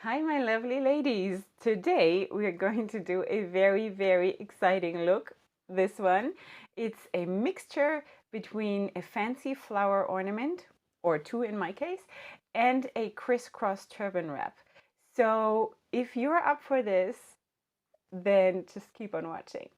Hi, my lovely ladies. Today we are going to do a very exciting look. This one, it's a mixture between a fancy flower ornament, or two in my case, and a crisscross turban wrap. So if you're up for this, then just keep on watching.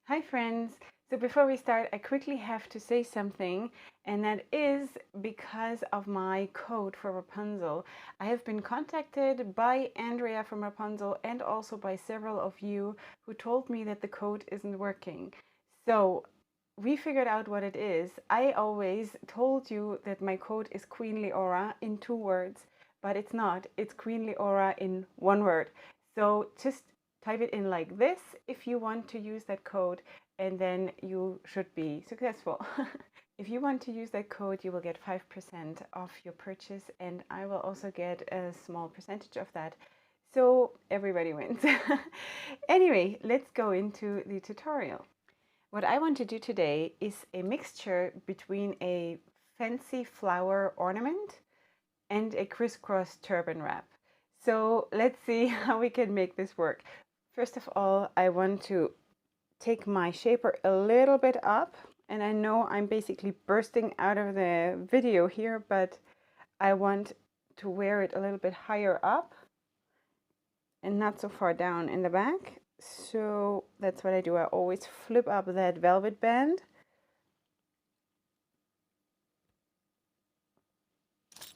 Hi friends! So before we start, I quickly have to say something, and that is because of my code for Wrapunzel. I have been contacted by Andrea from Wrapunzel and also by several of you who told me that the code isn't working. So we figured out what it is. I always told you that my code is Queen Leorah in 2 words, but it's not. It's Queen Leorah in 1 word. So just type it in like this if you want to use that code, and then you should be successful. If you want to use that code, you will get 5% off your purchase, and I will also get a small percentage of that. So everybody wins. Anyway, let's go into the tutorial. What I want to do today is a mixture between a fancy flower ornament and a crisscross turban wrap. So let's see how we can make this work. First of all, I want to take my shaper a little bit up, and I know I'm basically bursting out of the video here, but I want to wear it a little bit higher up and not so far down in the back. So that's what I do. I always flip up that velvet band.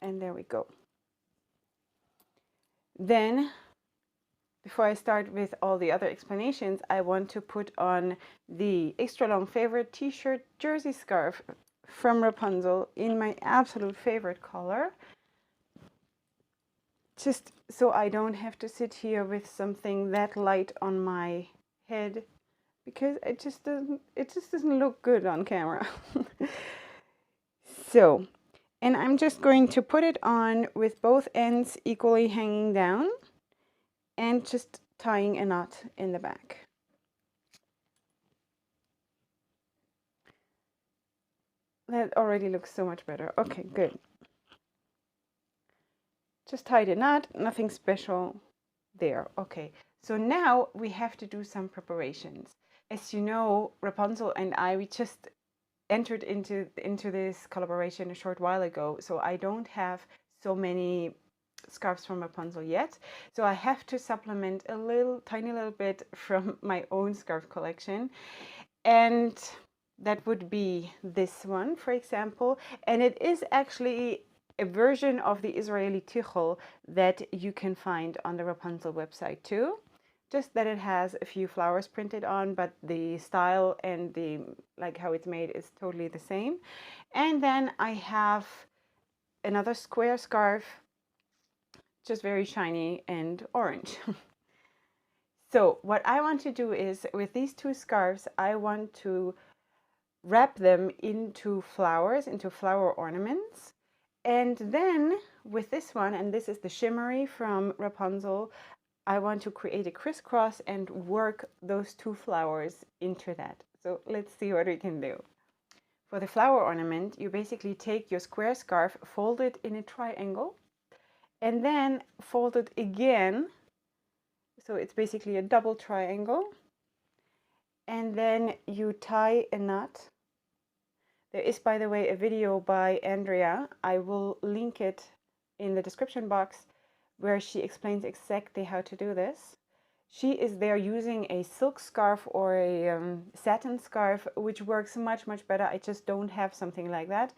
And there we go. Then, before I start with all the other explanations, I want to put on the extra long favorite t-shirt jersey scarf from Wrapunzel in my absolute favorite color. Just so I don't have to sit here with something that light on my head, because it just doesn't look good on camera. So, and I'm just going to put it on with both ends equally hanging down and just tying a knot in the back. That already looks so much better. Okay, good. Just tied a knot, nothing special there. Okay, so now we have to do some preparations. As you know, Wrapunzel and we just entered into this collaboration a short while ago, so I don't have so many scarves from Wrapunzel yet. So I have to supplement a tiny little bit from my own scarf collection. And that would be this one, for example. And it is actually a version of the Israeli tichel that you can find on the Wrapunzel website too. Just that it has a few flowers printed on, but the style and the how it's made is totally the same. And then I have another square scarf, just very shiny and orange. So what I want to do is, with these 2 scarves, I want to wrap them into flowers, into flower ornaments. And then with this one, and this is the shimmery from Wrapunzel, I want to create a crisscross and work those 2 flowers into that. So let's see what we can do. For the flower ornament, you basically take your square scarf, fold it in a triangle, and then fold it again. So it's basically a double triangle. And then you tie a knot. There is, by the way, a video by Andrea. I will link it in the description box, where she explains exactly how to do this. She is there using a silk scarf or a satin scarf, which works much better. I just don't have something like that.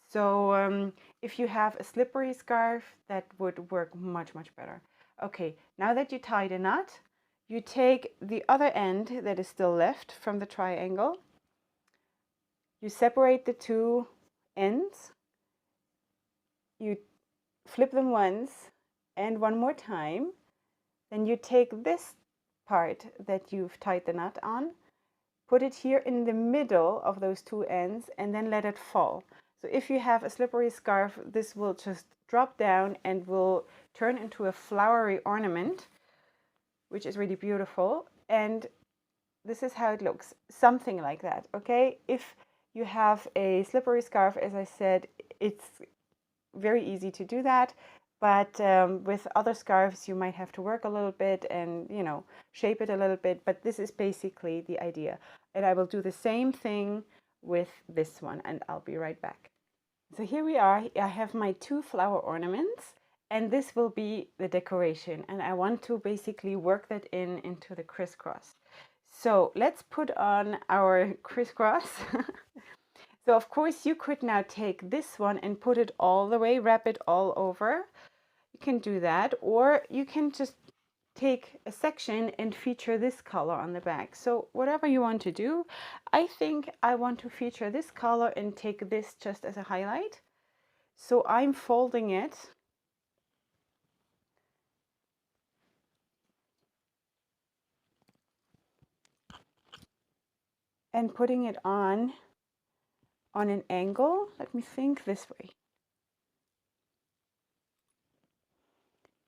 So if you have a slippery scarf, that would work much better. Okay, now that you tied a knot, you take the other end that is still left from the triangle. You separate the 2 ends, you flip them once and one more time, then you take this part that you've tied the knot on, put it here in the middle of those 2 ends, and then let it fall. So if you have a slippery scarf, this will just drop down and will turn into a flowery ornament, which is really beautiful. And this is how it looks, something like that. Okay, if you have a slippery scarf, as I said, it's very easy to do that. But with other scarves, you might have to work a little bit and, you know, shape it a little bit. But this is basically the idea. And I will do the same thing with this one, and I'll be right back. So here we are. I have my 2 flower ornaments, and this will be the decoration. And I want to basically work that into the crisscross. So let's put on our crisscross. So of course you could now take this one and put it all the way, wrap it all over. You can do that, or you can just take a section and feature this color on the back. So whatever you want to do. I think I want to feature this color and take this just as a highlight. So I'm folding it and putting it on an angle. Let me think, this way.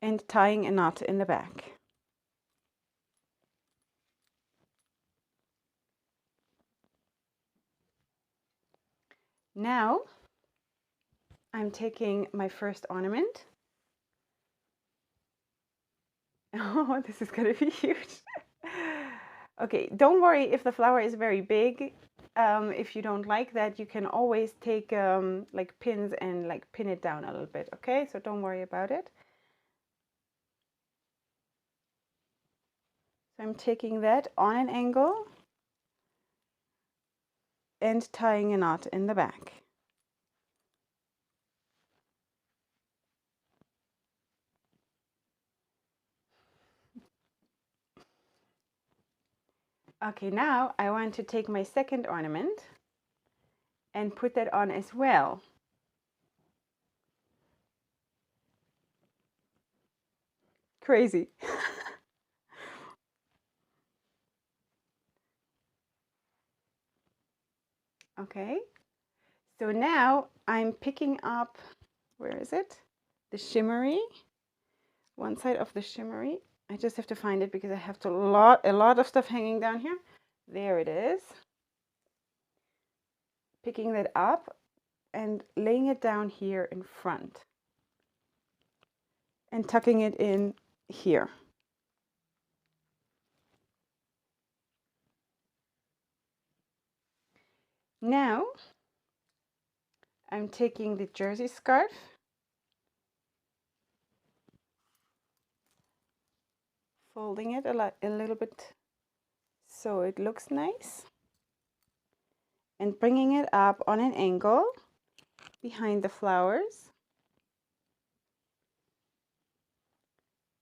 And tying a knot in the back. Now I'm taking my first ornament. Oh, this is gonna be huge. Okay, don't worry if the flower is very big. If you don't like that, you can always take like pins and like pin it down a little bit, okay? So don't worry about it. So I'm taking that on an angle and tying a knot in the back. Okay, now I want to take my second ornament and put that on as well. Crazy. Okay, so now I'm picking up, where is it? The shimmery, one side of the shimmery. I just have to find it because I have a lot of stuff hanging down here. There it is. Picking that up and laying it down here in front and tucking it in here. Now I'm taking the jersey scarf, folding it a little bit so it looks nice, and bringing it up on an angle behind the flowers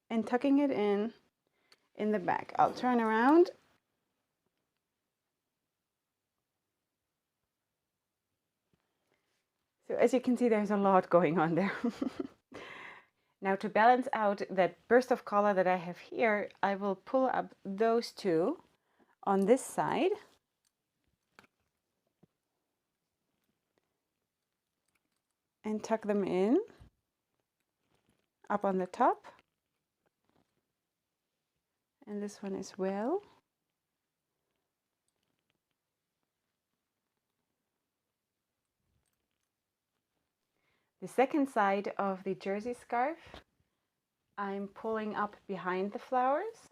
and tucking it in the back. I'll turn around. So as you can see, there's a lot going on there. Now to balance out that burst of color that I have here, I will pull up those two on this side. And tuck them in up on the top. And this one as well. The second side of the jersey scarf, I'm pulling up behind the flowers.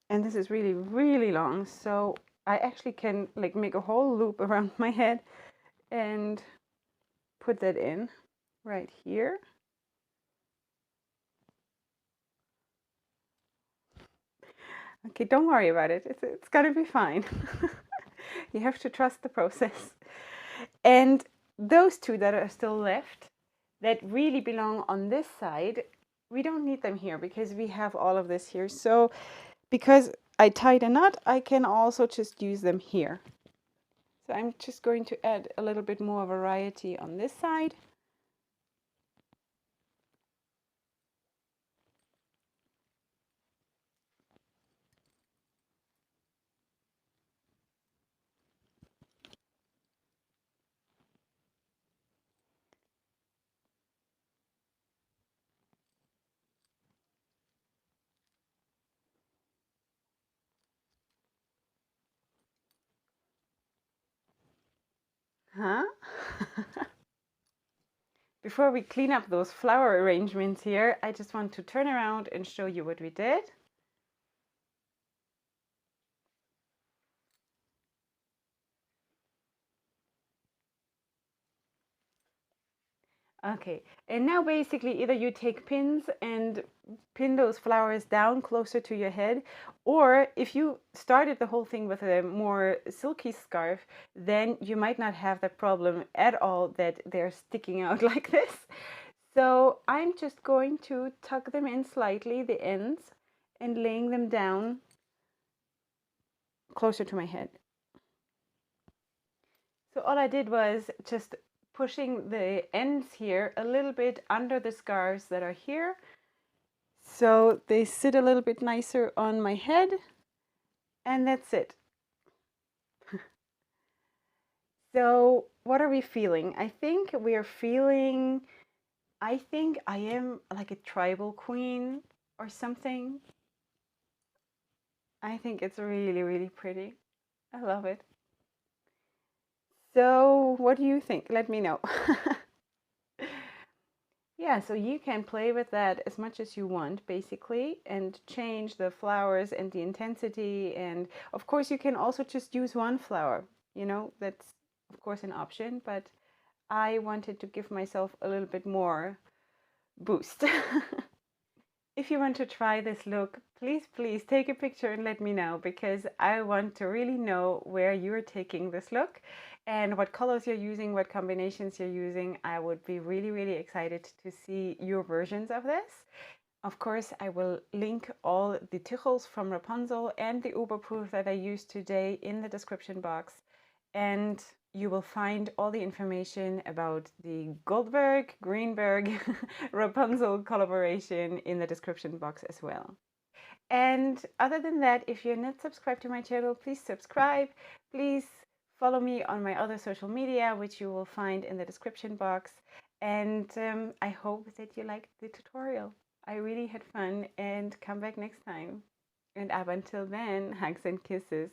And this is really, really long, so I actually can like make a whole loop around my head and put that in right here. Okay, don't worry about it. It's gonna be fine. You have to trust the process. And those two that are still left, that really belong on this side, we don't need them here because we have all of this here. So because I tied a knot, I can also just use them here. So I'm just going to add a little bit more variety on this side. Huh? Before we clean up those flower arrangements here, I just want to turn around and show you what we did. Okay, and now basically either you take pins and pin those flowers down closer to your head, or if you started the whole thing with a more silky scarf, then you might not have that problem at all that they're sticking out like this. So I'm just going to tuck them in slightly, the ends, and laying them down closer to my head. So all I did was just pushing the ends here a little bit under the scarves that are here, so they sit a little bit nicer on my head, and that's it. So what are we feeling? I think I think I am like a tribal queen or something. I think it's really, really pretty. I love it. So what do you think? Let me know. Yeah, so you can play with that as much as you want, basically, and change the flowers and the intensity. And of course, you can also just use one flower. That's of course an option, but I wanted to give myself a little bit more boost. If you want to try this look, please take a picture and let me know, because I want to really know where you're taking this look and what colors you're using, what combinations you're using. I would be really, really excited to see your versions of this. Of course, I will link all the tichels from Wrapunzel and the Uberproof that I used today in the description box. And you will find all the information about the Goldberg, Greenberg, Wrapunzel collaboration in the description box as well. And other than that, if you're not subscribed to my channel, please subscribe. Please follow me on my other social media, which you will find in the description box. And I hope that you liked the tutorial. I really had fun, and come back next time. And up until then, hugs and kisses.